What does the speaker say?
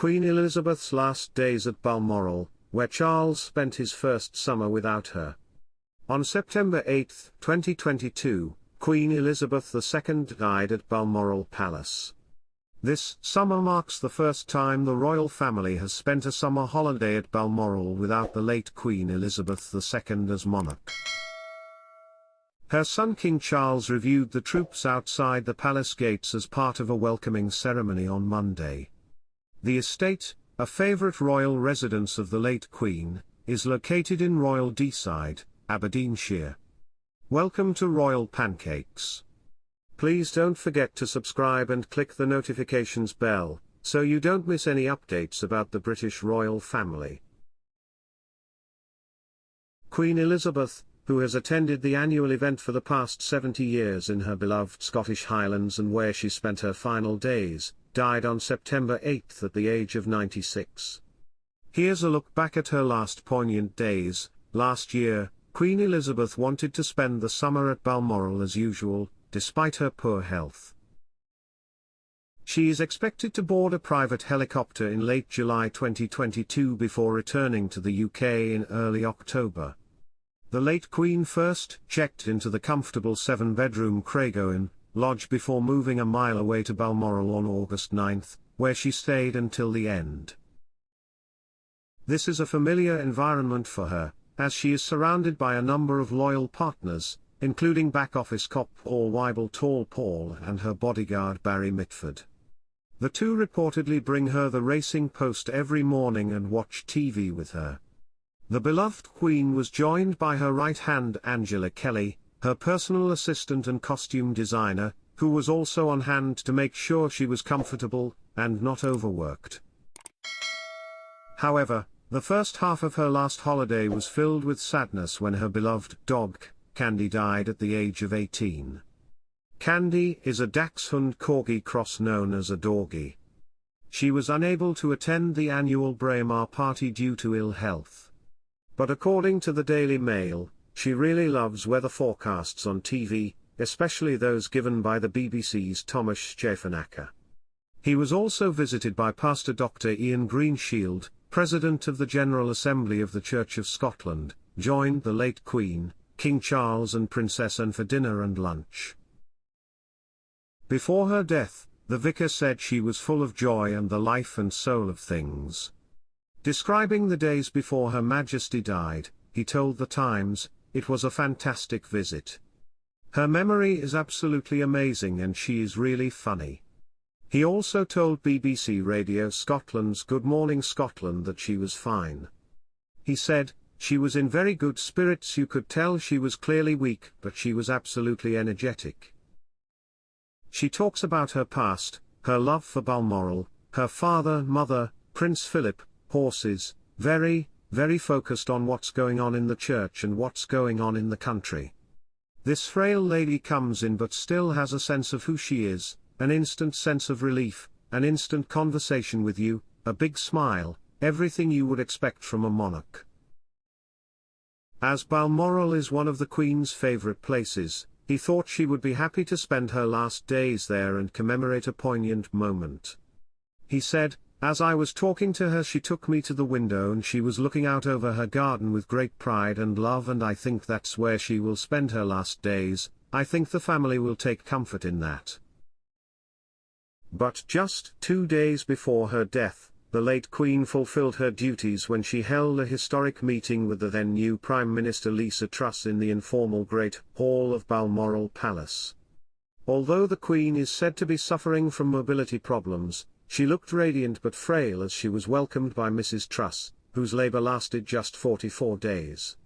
Queen Elizabeth's last days at Balmoral, where Charles spent his first summer without her. On September 8, 2022, Queen Elizabeth II died at Balmoral Palace. This summer marks the first time the royal family has spent a summer holiday at Balmoral without the late Queen Elizabeth II as monarch. Her son King Charles reviewed the troops outside the palace gates as part of a welcoming ceremony on Monday. The estate, a favourite royal residence of the late Queen, is located in Royal Deeside, Aberdeenshire. Welcome to Royal Pancakes. Please don't forget to subscribe and click the notifications bell, so you don't miss any updates about the British royal family. Queen Elizabeth, who has attended the annual event for the past 70 years in her beloved Scottish Highlands and where she spent her final days, died on September 8 at the age of 96. Here's a look back at her last poignant days. Last year, Queen Elizabeth wanted to spend the summer at Balmoral as usual, despite her poor health. She is expected to board a private helicopter in late July 2022 before returning to the UK in early October. The late Queen first checked into the comfortable 7-bedroom Craigowan Lodge before moving a mile away to Balmoral on August 9, where she stayed until the end. This is a familiar environment for her, as she is surrounded by a number of loyal partners, including back-office cop Paul Weibel Tall Paul and her bodyguard Barry Mitford. The two reportedly bring her the Racing Post every morning and watch TV with her. The beloved Queen was joined by her right hand Angela Kelly, her personal assistant and costume designer, who was also on hand to make sure she was comfortable and not overworked. However, the first half of her last holiday was filled with sadness when her beloved dog, Candy, died at the age of 18. Candy is a Dachshund Corgi cross known as a Dorgie. She was unable to attend the annual Braemar party due to ill health. But according to the Daily Mail, she really loves weather forecasts on TV, especially those given by the BBC's Thomas Schaffernacker. He was also visited by Pastor Dr. Ian Greenshield, President of the General Assembly of the Church of Scotland, joined the late Queen, King Charles and Princess Anne for dinner and lunch. Before her death, the vicar said she was full of joy and the life and soul of things. Describing the days before Her Majesty died, he told The Times, "It was a fantastic visit. Her memory is absolutely amazing and she is really funny." He also told BBC Radio Scotland's Good Morning Scotland that she was fine. He said, "She was in very good spirits. You could tell she was clearly weak, but she was absolutely energetic." She talks about her past, her love for Balmoral, her father, mother, Prince Philip, horses, very focused on what's going on in the church and what's going on in the country. This frail lady comes in but still has a sense of who she is, an instant sense of relief, an instant conversation with you, a big smile, everything you would expect from a monarch. As Balmoral is one of the Queen's favourite places, he thought she would be happy to spend her last days there and commemorate a poignant moment. He said, "As I was talking to her, she took me to the window and she was looking out over her garden with great pride and love, and I think that's where she will spend her last days. I think the family will take comfort in that." But just 2 days before her death, the late Queen fulfilled her duties when she held a historic meeting with the then new Prime Minister Lisa Truss in the informal Great Hall of Balmoral Palace. Although the Queen is said to be suffering from mobility problems, she looked radiant but frail as she was welcomed by Mrs. Truss, whose labour lasted just 44 days.